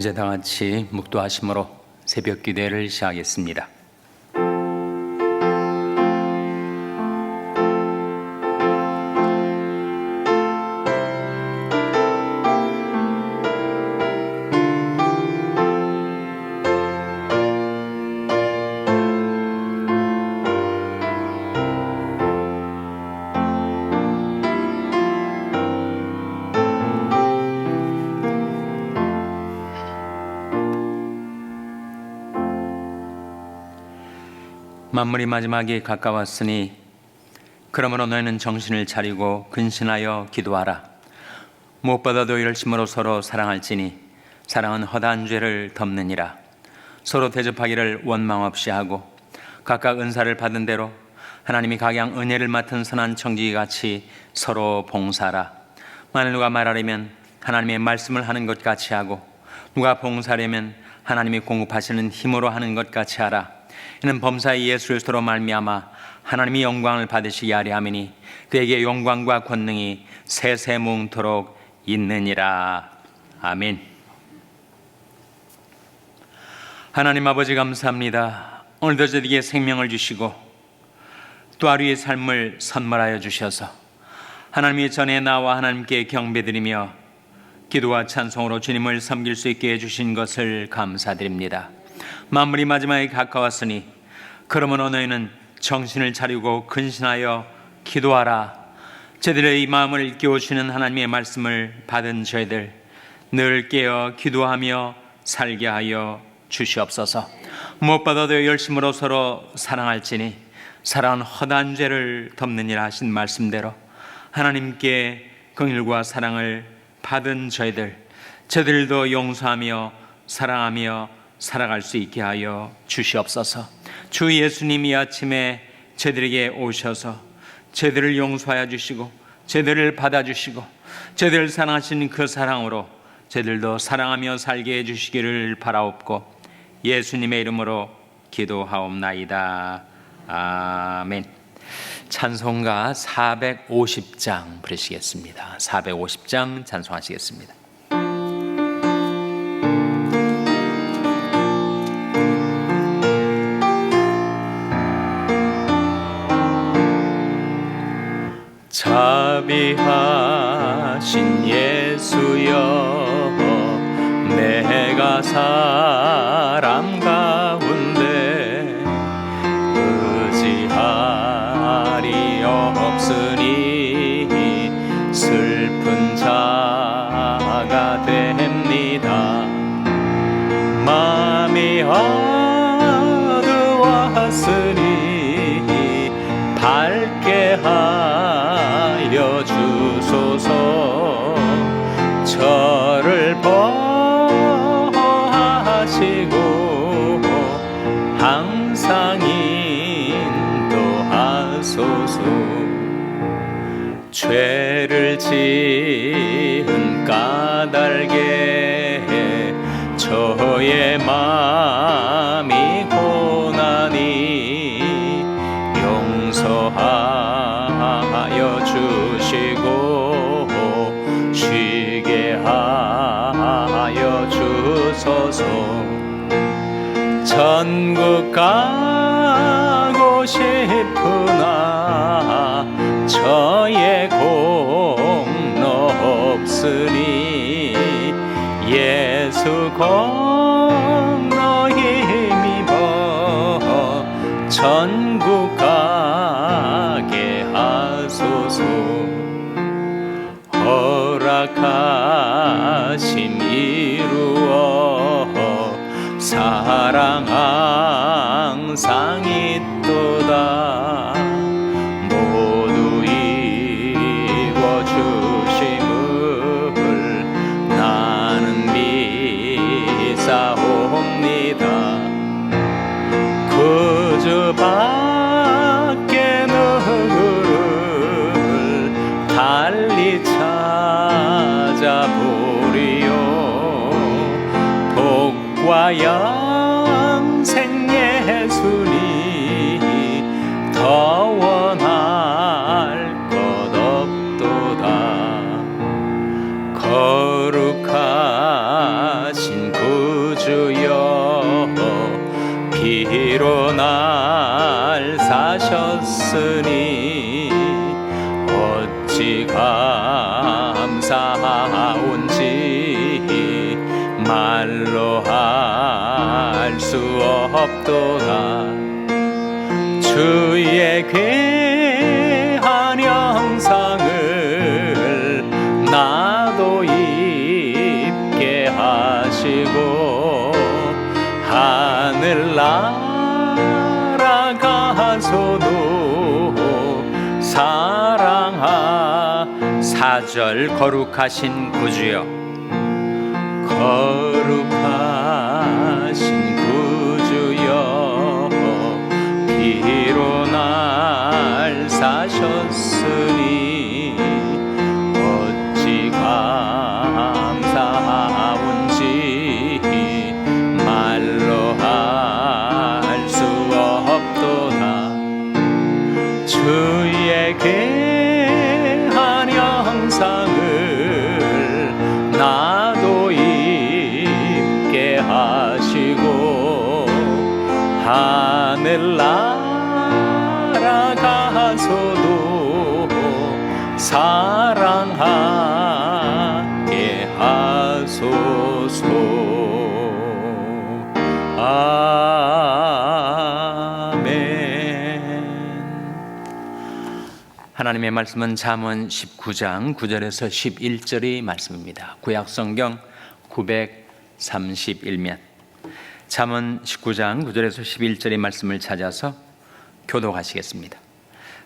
이제 다 같이 묵도하심으로 새벽 기도를 시작하겠습니다. 만물이 마지막에 가까웠으니 그러므로 너희는 정신을 차리고 근신하여 기도하라. 무엇보다도 열심으로 서로 사랑할지니 사랑은 허다한 죄를 덮느니라. 서로 대접하기를 원망 없이 하고 각각 은사를 받은 대로 하나님이 각양 은혜를 맡은 선한 청지기같이 서로 봉사하라. 만일 누가 말하려면 하나님의 말씀을 하는 것 같이 하고 누가 봉사하려면 하나님이 공급하시는 힘으로 하는 것 같이 하라. 이는 범사의 예수 그리스도로 말미암아 하나님이 영광을 받으시게 하려 함이니 그에게 영광과 권능이 세세무응토록 있느니라. 아멘. 하나님 아버지 감사합니다. 오늘도 저에게 생명을 주시고 또 하루의 삶을 선물하여 주셔서 하나님의 전에 나와 하나님께 경배드리며 기도와 찬송으로 주님을 섬길 수 있게 해주신 것을 감사드립니다. 만물이 마지막에 가까웠으니 그러므로 너희는 정신을 차리고 근신하여 기도하라. 저희들의 이 마음을 일깨우시는 하나님의 말씀을 받은 저희들 늘 깨어 기도하며 살게 하여 주시옵소서. 무엇보다도 열심으로 서로 사랑할지니 사랑은 허다한 죄를 덮느니라 하신 말씀대로 하나님께 긍휼과 사랑을 받은 저희들도 용서하며 사랑하며 살아갈 수 있게 하여 주시옵소서. 주 예수님이 아침에 저희들에게 오셔서 저희들을 용서하여 주시고 저희들을 받아주시고 저희들을 사랑하신 그 사랑으로 저희들도 사랑하며 살게 해주시기를 바라옵고 예수님의 이름으로 기도하옵나이다. 아멘. 찬송가 450장 부르시겠습니다. 450장 찬송하시겠습니다. 자비하신 예수여, 내가 사람 가운데 의지할이 없으니 슬픈 자가 됩니다. 마음이 어두웠으니 밝게 하여 주소서. 저를 보호하시고 항상 인도하소서. 죄를 지은 까닭에 저의 마음이 고난이 용서하여 주시고 쉬게 하여 주소서. 천국 가고 싶으나 저의 공로 없으니 예수 공로 힘입어 천국 가게 하소서. 허락하심 이루어 사랑 항상 있도다. 모두 이루어주심을 나는 믿사옵니다. 그 주밖에 누구를 달리 찾아보리요. 복과 영생 예수니 더 원할 것 없도다. 거룩하신 그 없도다. 주의 귀한 형상을 나도 입게 하시고 하늘 날아가서도 사랑하. 4절 거룩하신 구주여, 거룩하신 구주여, 피로 날 사셨으니 어찌 감사하온지 말로 할 수 없도다. 주의 귀한 형상을 나도 입게 하시고 하늘 날아가서도 사랑하게 하소서. 하나님의 말씀은 잠언 19장 9절에서 11절의 말씀입니다. 구약성경 931면 잠언 19장 9절에서 11절의 말씀을 찾아서 교독하시겠습니다.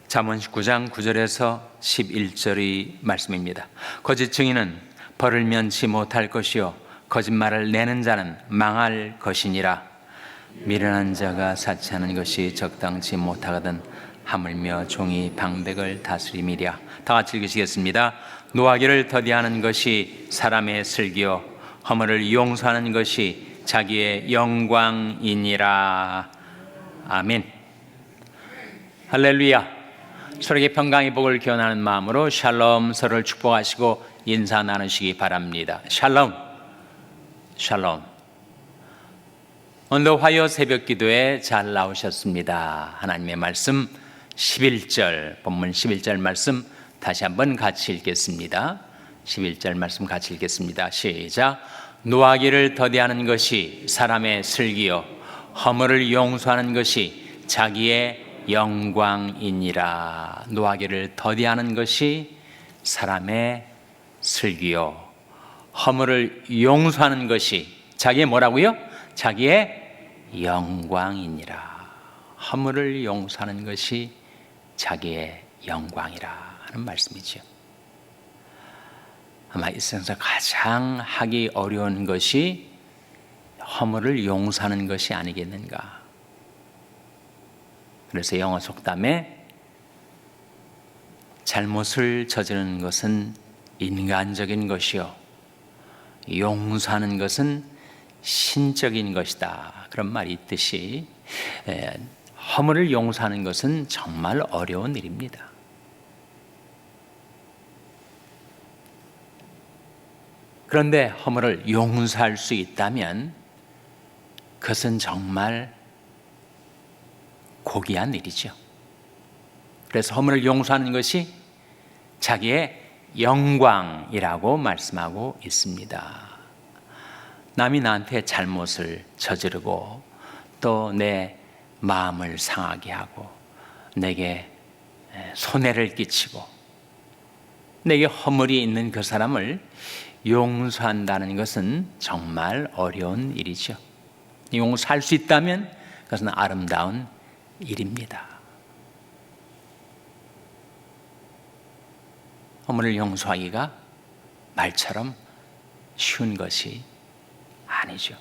잠언 19장 9절에서 11절의 말씀입니다. 거짓 증인은 벌을 면치 못할 것이요 거짓말을 내는 자는 망할 것이니라. 미련한 자가 사치하는 것이 적당치 못하거든 하물며 종이 방백을 다스림이랴. 다 같이 읽으시겠습니다. 노하기를 더디하는 것이 사람의 슬기요 허물을 용서하는 것이 자기의 영광이니라. 아멘. 할렐루야. 서로에게 평강의 복을 기원하는 마음으로 샬롬, 서로를 축복하시고 인사 나누시기 바랍니다. 샬롬, 샬롬. 오늘도 화요 새벽 기도에 잘 나오셨습니다. 하나님의 말씀 11절, 본문 11절 말씀 다시 한번 같이 읽겠습니다. 11절 말씀 같이 읽겠습니다. 시작. 노하기를 더디하는 것이 사람의 슬기요 허물을 용서하는 것이 자기의 영광이니라. 노하기를 더디하는 것이 사람의 슬기요 허물을 용서하는 것이 자기의 뭐라고요? 자기의 영광이니라. 허물을 용서하는 것이 자기의 영광이라 하는 말씀이죠. 아마 이 세상에서 가장 하기 어려운 것이 허물을 용서하는 것이 아니겠는가. 그래서 영어 속담에 잘못을 저지르는 것은 인간적인 것이요 용서하는 것은 신적인 것이다, 그런 말이 있듯이 허물을 용서하는 것은 정말 어려운 일입니다. 그런데 허물을 용서할 수 있다면 그것은 정말 고귀한 일이죠. 그래서 허물을 용서하는 것이 자기의 영광이라고 말씀하고 있습니다. 남이 나한테 잘못을 저지르고 또 내 마음을 상하게 하고 내게 손해를 끼치고 내게 허물이 있는 그 사람을 용서한다는 것은 정말 어려운 일이죠. 용서할 수 있다면 그것은 아름다운 일입니다. 허물을 용서하기가 말처럼 쉬운 것이 아니죠.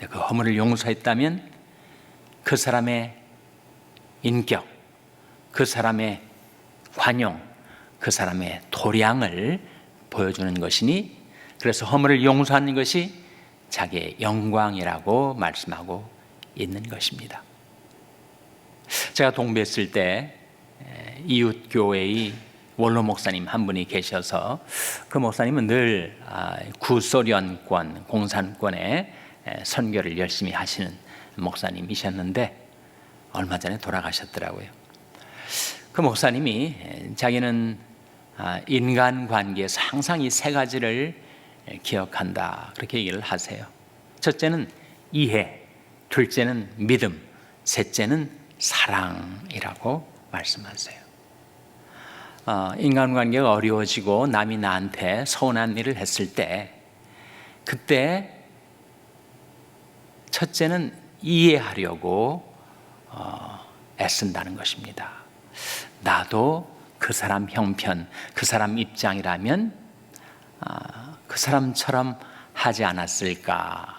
그 허물을 용서했다면 그 사람의 인격, 그 사람의 관용, 그 사람의 도량을 보여주는 것이니, 그래서 허물을 용서하는 것이 자기의 영광이라고 말씀하고 있는 것입니다. 제가 동부했을 때 이웃교회의 원로 목사님 한 분이 계셔서 그 목사님은 늘 구소련권, 공산권에 선교를 열심히 하시는 목사님이셨는데 얼마 전에 돌아가셨더라고요. 그 목사님이 자기는 인간관계에서 항상 이 세 가지를 기억한다, 그렇게 얘기를 하세요. 첫째는 이해, 둘째는 믿음, 셋째는 사랑이라고 말씀하세요. 인간관계가 어려워지고 남이 나한테 서운한 일을 했을 때, 그때 첫째는 이해하려고 애쓴다는 것입니다. 나도 그 사람 형편, 그 사람 입장이라면 그 사람처럼 하지 않았을까?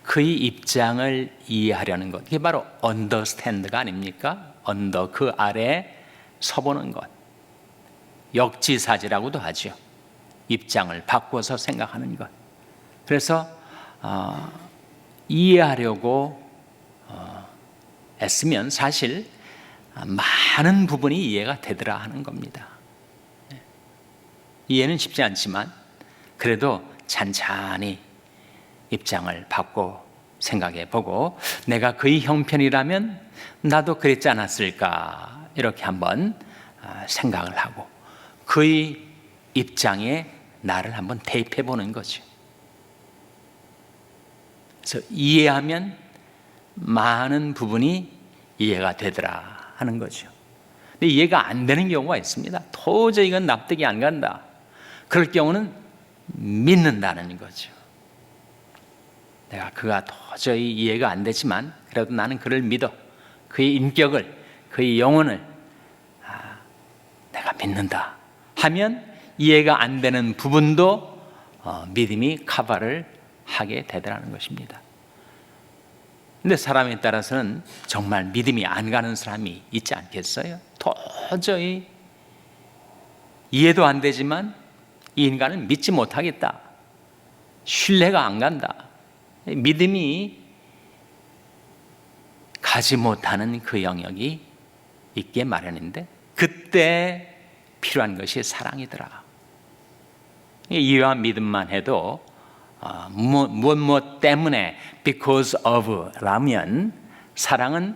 그의 입장을 이해하려는 것, 이게 바로 understand가 아닙니까? 그 아래 서보는 것, 역지사지라고도 하죠. 입장을 바꿔서 생각하는 것. 그래서 이해하려고 애쓰면 사실 많은 부분이 이해가 되더라 하는 겁니다. 이해는 쉽지 않지만 그래도 찬찬히 입장을 바꿔 생각해 보고, 내가 그의 형편이라면 나도 그랬지 않았을까, 이렇게 한번 생각을 하고 그의 입장에 나를 한번 대입해 보는 거죠. 그래서 이해하면 많은 부분이 이해가 되더라 하는 거죠. 근데 이해가 안 되는 경우가 있습니다. 도저히 이건 납득이 안 간다. 그럴 경우는 믿는다는 거죠. 내가 그가 도저히 이해가 안 되지만 그래도 나는 그를 믿어. 그의 인격을, 그의 영혼을 내가 믿는다 하면 이해가 안 되는 부분도 믿음이 커버를 하게 되더라는 것입니다. 근데 사람에 따라서는 정말 믿음이 안 가는 사람이 있지 않겠어요? 도저히 이해도 안 되지만 이 인간은 믿지 못하겠다, 신뢰가 안 간다, 믿음이 가지 못하는 그 영역이 있게 마련인데, 그때 필요한 것이 사랑이더라. 이해와 믿음만 해도 무엇 때문에 because of 라면, 사랑은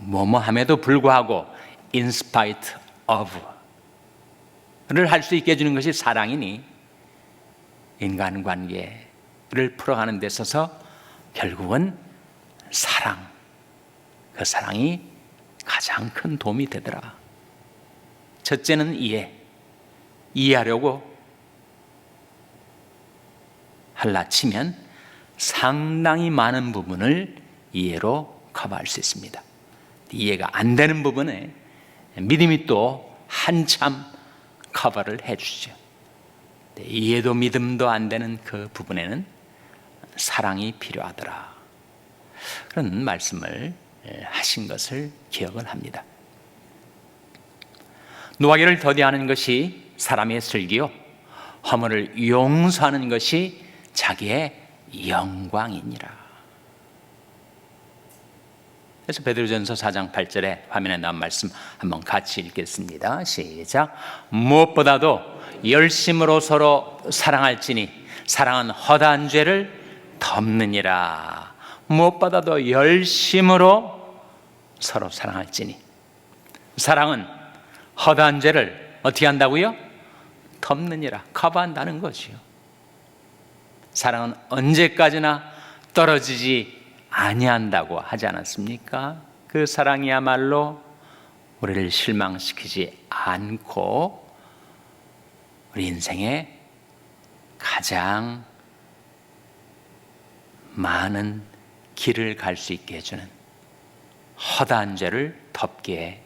뭐뭐함에도 불구하고 in spite of를 할 수 있게 해주는 것이 사랑이니, 인간관계를 풀어가는 데 있어서 결국은 사랑, 그 사랑이 가장 큰 도움이 되더라. 첫째는 이해하려고 할라 치면 상당히 많은 부분을 이해로 커버할 수 있습니다. 이해가 안 되는 부분에 믿음이 또 한참 커버를 해주죠. 이해도 믿음도 안 되는 그 부분에는 사랑이 필요하더라, 그런 말씀을 하신 것을 기억을 합니다. 노하기를 더디하는 것이 사람의 슬기요, 허물을 용서하는 것이 자기의 영광이니라. 그래서 베드로전서 4장 8절에 화면에 나온 말씀 한번 같이 읽겠습니다. 시작. 무엇보다도 열심으로 서로 사랑할지니 사랑은 허다한 죄를 덮느니라. 무엇보다도 열심으로 서로 사랑할지니, 사랑은 허다한 죄를 어떻게 한다고요? 덮느니라, 커버한다는 거지요. 사랑은 언제까지나 떨어지지 아니한다고 하지 않았습니까? 그 사랑이야말로 우리를 실망시키지 않고 우리 인생에 가장 많은 길을 갈 수 있게 해주는, 허다한 죄를 덮게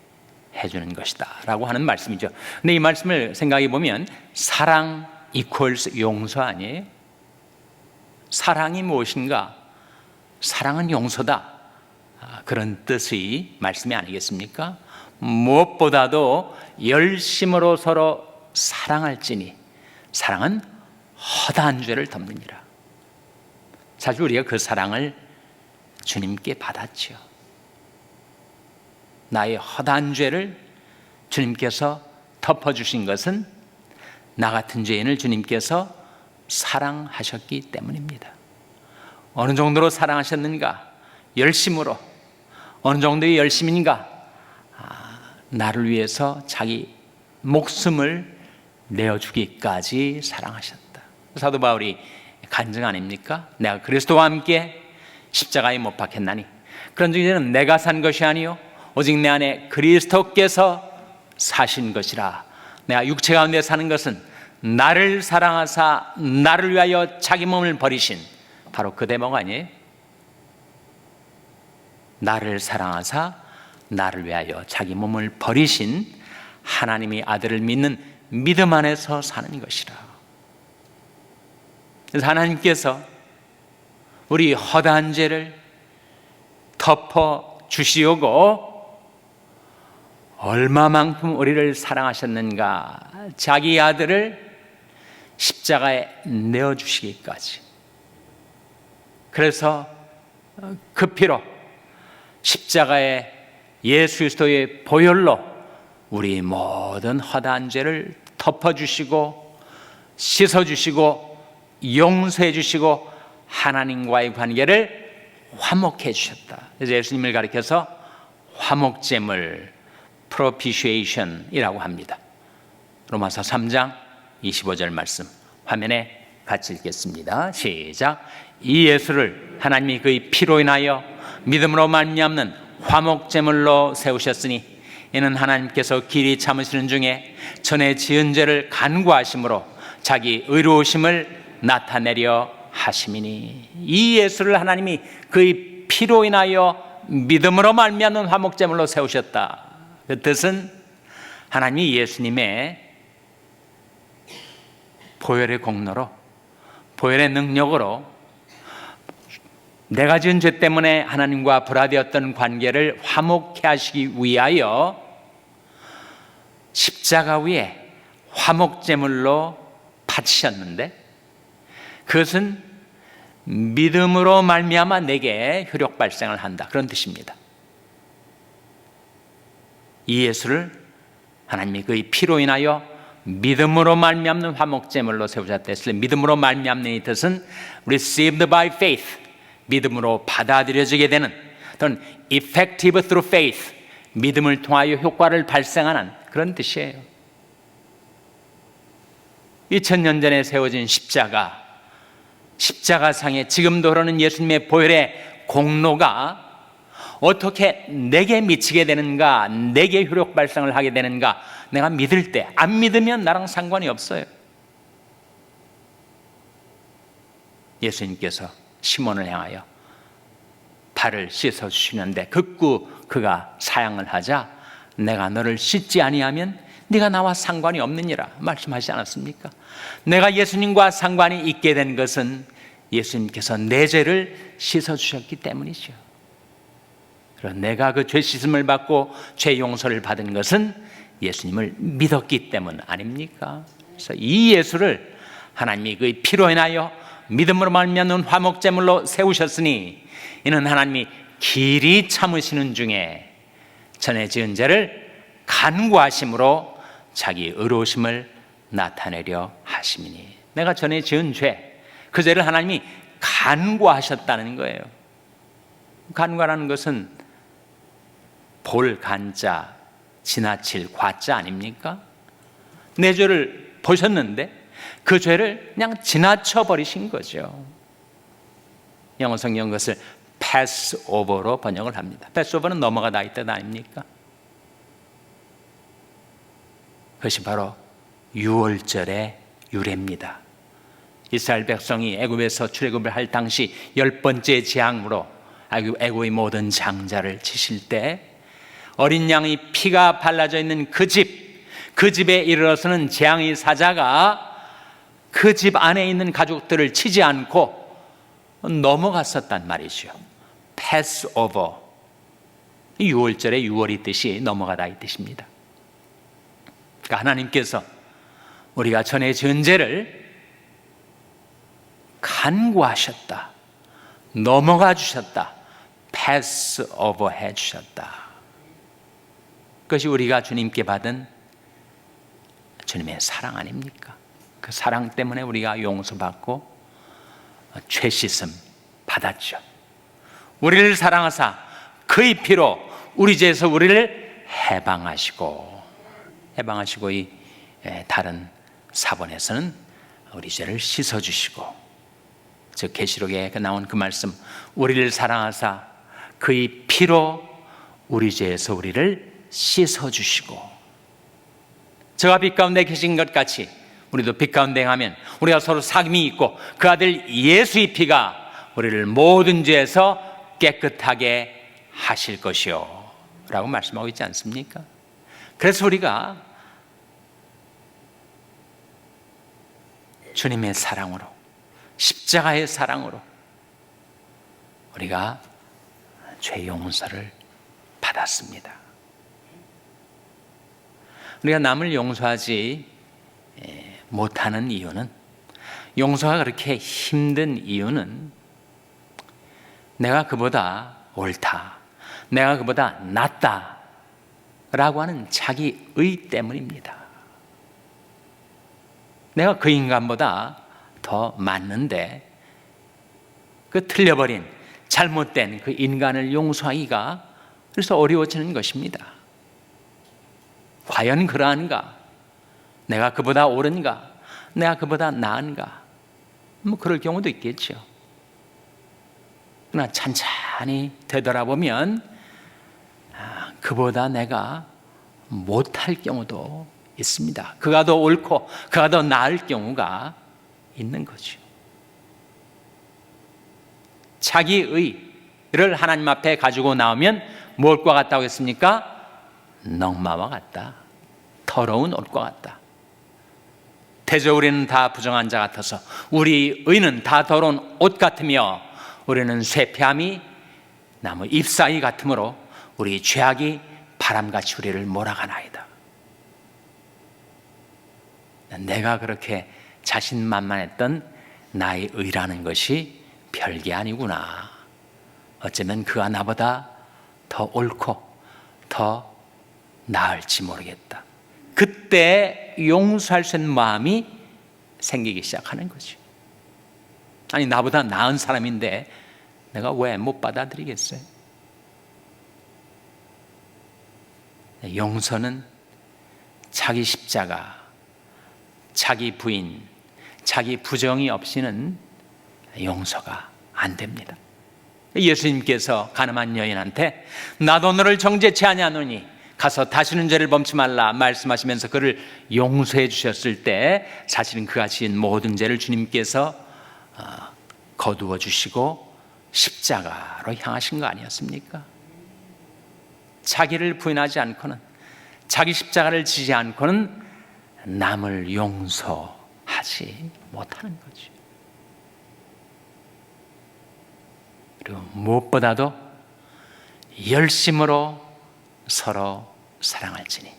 해주는 것이다 라고 하는 말씀이죠. 근데 이 말씀을 생각해 보면 사랑 이퀄스 용서 아니에요? 사랑이 무엇인가? 사랑은 용서다, 그런 뜻의 말씀이 아니겠습니까? 무엇보다도 열심으로 서로 사랑할지니 사랑은 허다한 죄를 덮느니라. 사실 우리가 그 사랑을 주님께 받았죠. 나의 허다한 죄를 주님께서 덮어주신 것은 나 같은 죄인을 주님께서 사랑하셨기 때문입니다. 어느 정도로 사랑하셨는가? 열심으로. 어느 정도의 열심인가? 나를 위해서 자기 목숨을 내어주기까지 사랑하셨다. 사도 바울이 간증 아닙니까? 내가 그리스도와 함께 십자가에 못 박혔나니 그런즉 이제는 내가 산 것이 아니요 오직 내 안에 그리스도께서 사신 것이라. 내가 육체 가운데 사는 것은 나를 사랑하사 나를 위하여 자기 몸을 버리신 바로 그 대목 아니에요? 나를 사랑하사 나를 위하여 자기 몸을 버리신 하나님의 아들을 믿는 믿음 안에서 사는 것이라. 그래서 하나님께서 우리 허다한 죄를 덮어 주시오고 얼마만큼 우리를 사랑하셨는가, 자기 아들을 십자가에 내어주시기까지. 그래서 그 피로 십자가에 예수 그리스도의 보혈로 우리 모든 허다한 죄를 덮어주시고 씻어주시고 용서해주시고 하나님과의 관계를 화목해 주셨다. 그래서 예수님을 가리켜서 화목제물 propitiation이라고 합니다. 로마서 3장 25절 말씀 화면에 같이 읽겠습니다. 시작. 이 예수를 하나님이 그의 피로 인하여 믿음으로 말미암는 화목제물로 세우셨으니 이는 하나님께서 길이 참으시는 중에 전에 지은 죄를 간구하심으로 자기 의로우심을 나타내려 하심이니. 이 예수를 하나님이 그의 피로 인하여 믿음으로 말미암는 화목제물로 세우셨다. 그 뜻은 하나님이 예수님의 보혈의 공로로, 보혈의 능력으로 내가 지은 죄 때문에 하나님과 불화되었던 관계를 화목케 하시기 위하여 십자가 위에 화목제물로 바치셨는데, 그것은 믿음으로 말미암아 내게 효력 발생을 한다, 그런 뜻입니다. 이 예수를 하나님이 그의 피로 인하여 믿음으로 말미암는 화목제물로 세우셨다 했을 때, 믿음으로 말미암는 이 뜻은 received by faith, 믿음으로 받아들여지게 되는, 또는 effective through faith, 믿음을 통하여 효과를 발생하는 그런 뜻이에요. 2000년 전에 세워진 십자가상에 지금도 흐르는 예수님의 보혈의 공로가 어떻게 내게 미치게 되는가, 내게 효력 발생을 하게 되는가, 내가 믿을 때, 안 믿으면 나랑 상관이 없어요. 예수님께서 시몬을 향하여 발을 씻어 주시는데 극구 그가 사양을 하자 내가 너를 씻지 아니하면 네가 나와 상관이 없느니라 말씀하지 않았습니까? 내가 예수님과 상관이 있게 된 것은 예수님께서 내 죄를 씻어 주셨기 때문이죠. 그래서 내가 그 죄 씻음을 받고 죄 용서를 받은 것은 예수님을 믿었기 때문 아닙니까? 그래서 이 예수를 하나님이 그의 피로 인하여 믿음으로 말미암는 화목제물로 세우셨으니 이는 하나님이 길이 참으시는 중에 전에 지은 죄를 간구하심으로 자기 의로우심을 나타내려 하심이니. 내가 전에 지은 죄, 그 죄를 하나님이 간구하셨다는 거예요. 간구라는 것은 볼 간자, 지나칠 과자 아닙니까? 내 죄를 보셨는데 그 죄를 그냥 지나쳐 버리신 거죠. 영어 성경 그것을 pass over로 번역을 합니다. pass over는 넘어가다 이 뜻 아닙니까? 그것이 바로 유월절의 유래입니다. 이스라엘 백성이 애굽에서 출애굽을 할 당시 10번째 재앙으로 애굽의 모든 장자를 치실 때 어린 양의 피가 발라져 있는 그 집에 이르러서는 재앙의 사자가 그 집 안에 있는 가족들을 치지 않고 넘어갔었단 말이죠. pass over. 6월절의 6월의 뜻이 넘어가다 이 뜻입니다. 그러니까 하나님께서 우리가 전에 지은 죄를 간구하셨다, 넘어가 주셨다, pass over 해 주셨다. 그것이 우리가 주님께 받은 주님의 사랑 아닙니까? 그 사랑 때문에 우리가 용서받고 죄 씻음 받았죠. 우리를 사랑하사 그의 피로 우리 죄에서 우리를 해방하시고 이 다른 사본에서는 우리 죄를 씻어주시고 즉 계시록에 나온 그 말씀, 우리를 사랑하사 그의 피로 우리 죄에서 우리를 씻어주시고, 저가 빛 가운데 계신 것 같이 우리도 빛 가운데 행하면 우리가 서로 사귐이 있고 그 아들 예수의 피가 우리를 모든 죄에서 깨끗하게 하실 것이요 라고 말씀하고 있지 않습니까? 그래서 우리가 주님의 사랑으로, 십자가의 사랑으로 우리가 죄 용서를 받았습니다. 우리가 남을 용서하지 못하는 이유는, 용서가 그렇게 힘든 이유는 내가 그보다 옳다, 내가 그보다 낫다 라고 하는 자기의 때문입니다. 내가 그 인간보다 더 맞는데 그 틀려버린 잘못된 그 인간을 용서하기가 그래서 어려워지는 것입니다. 과연 그러한가? 내가 그보다 옳은가? 내가 그보다 나은가? 뭐 그럴 경우도 있겠죠. 그러나 찬찬히 되돌아보면 그보다 내가 못할 경우도 있습니다. 그가 더 옳고 그가 더 나을 경우가 있는 거죠. 자기의를 하나님 앞에 가지고 나오면 무엇과 같다고 했습니까? 넝마와 같다. 더러운 옷과 같다. 대저 우리는 다 부정한 자 같아서 우리 의는 다 더러운 옷 같으며 우리는 쇠폐함이 나무 잎사귀 같으므로 우리 죄악이 바람같이 우리를 몰아가나이다. 내가 그렇게 자신만만했던 나의 의라는 것이 별게 아니구나. 어쩌면 그가 나보다 더 옳고 더 나을지 모르겠다. 그때 용서할 수 있는 마음이 생기기 시작하는 거죠. 아니, 나보다 나은 사람인데 내가 왜 못 받아들이겠어요? 용서는 자기 십자가, 자기 부인, 자기 부정이 없이는 용서가 안 됩니다. 예수님께서 가늠한 여인한테 나도 너를 정죄치 아니하노니 가서 다시는 죄를 범치 말라 말씀하시면서 그를 용서해 주셨을 때 사실은 그가 지은 모든 죄를 주님께서 거두어 주시고 십자가로 향하신 거 아니었습니까? 자기를 부인하지 않고는, 자기 십자가를 지지 않고는 남을 용서하지 못하는 거죠. 그리고 무엇보다도 열심으로 서로 사랑할지니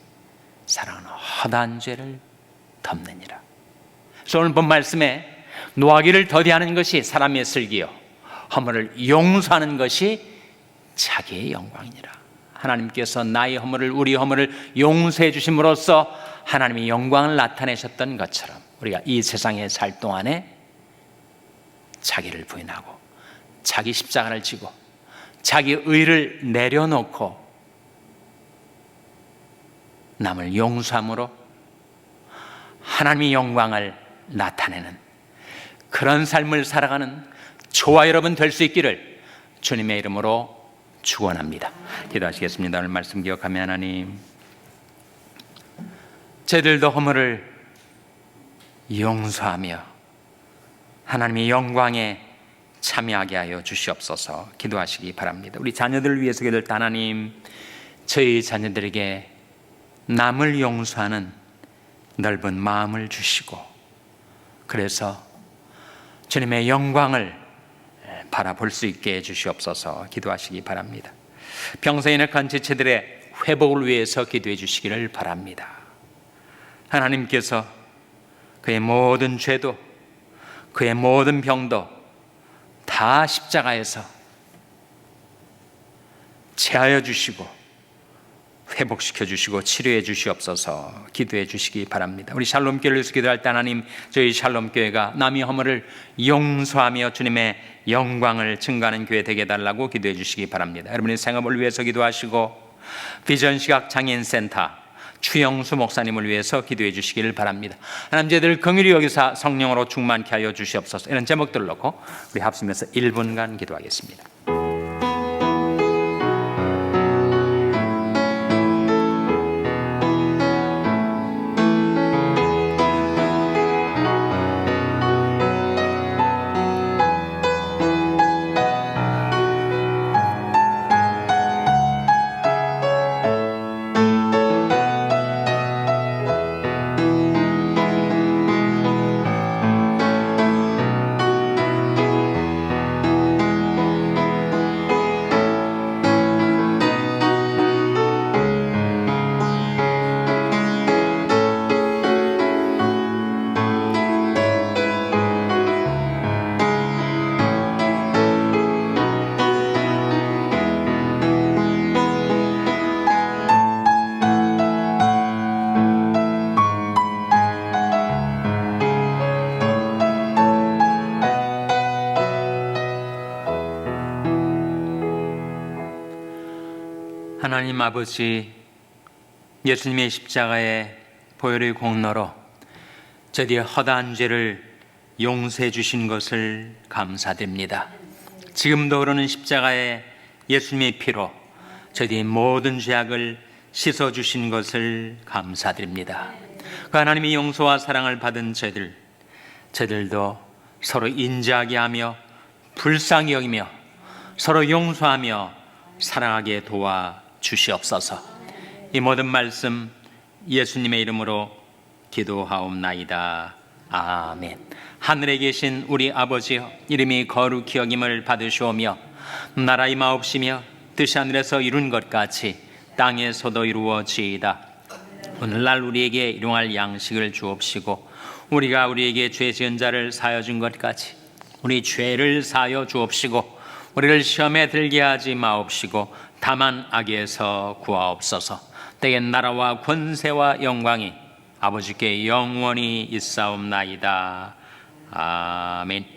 사랑은 허다한 죄를 덮느니라. 그래서 오늘 본 말씀에 노하기를 더디하는 것이 사람의 슬기요 허물을 용서하는 것이 자기의 영광이니라. 하나님께서 나의 허물을, 우리 허물을 용서해 주심으로써 하나님의 영광을 나타내셨던 것처럼 우리가 이 세상에 살 동안에 자기를 부인하고 자기 십자가를 지고 자기 의를 내려놓고 남을 용서함으로 하나님의 영광을 나타내는 그런 삶을 살아가는 저와 여러분 될 수 있기를 주님의 이름으로 축원합니다. 기도하시겠습니다. 오늘 말씀 기억하며 하나님, 저희들도 허물을 용서하며 하나님의 영광에 참여하게 하여 주시옵소서. 기도하시기 바랍니다. 우리 자녀들을 위해서 기도할 때 하나님, 저희 자녀들에게 남을 용서하는 넓은 마음을 주시고 그래서 주님의 영광을 바라볼 수 있게 해주시옵소서. 기도하시기 바랍니다. 평생에 낙한 지체들의 회복을 위해서 기도해 주시기를 바랍니다. 하나님께서 그의 모든 죄도 그의 모든 병도 다 십자가에서 제하여 주시고 회복시켜 주시고 치료해 주시옵소서. 기도해 주시기 바랍니다. 우리 샬롬교회를 위해서 기도할 때 하나님, 저희 샬롬교회가 남의 허물을 용서하며 주님의 영광을 증가하는 교회 되게 해달라고 기도해 주시기 바랍니다. 여러분의 생업을 위해서 기도하시고 비전시각 장애인센터, 추영수 목사님을 위해서 기도해 주시기를 바랍니다. 하나님, 저희들 긍휼히 여기사 성령으로 충만케 하여 주시옵소서. 이런 제목들을 놓고 우리 합심해서 1분간 기도하겠습니다. 하나님 아버지, 예수님의 십자가의 보혈의 공로로 저희의 허다한 죄를 용서해 주신 것을 감사드립니다. 지금도 흐르는 십자가의 예수님의 피로 저희의 모든 죄악을 씻어주신 것을 감사드립니다. 그 하나님의 용서와 사랑을 받은 저희들도 서로 인자하게 하며 불쌍히 여기며 서로 용서하며 사랑하게 도와주시옵소서. 이 모든 말씀 예수님의 이름으로 기도하옵나이다. 아멘. 하늘에 계신 우리 아버지여, 이름이 거룩히 여김을 받으시오며 나라의 마옵시며 뜻이 하늘에서 이룬 것 같이 땅에서도 이루어지이다. 오늘날 우리에게 일용할 양식을 주옵시고 우리가 우리에게 죄 지은 자를 사하여 준 것 같이 우리 죄를 사하여 주옵시고 우리를 시험에 들게 하지 마옵시고 다만 악에서 구하옵소서. 때에 나라와 권세와 영광이 아버지께 영원히 있사옵나이다. 아멘.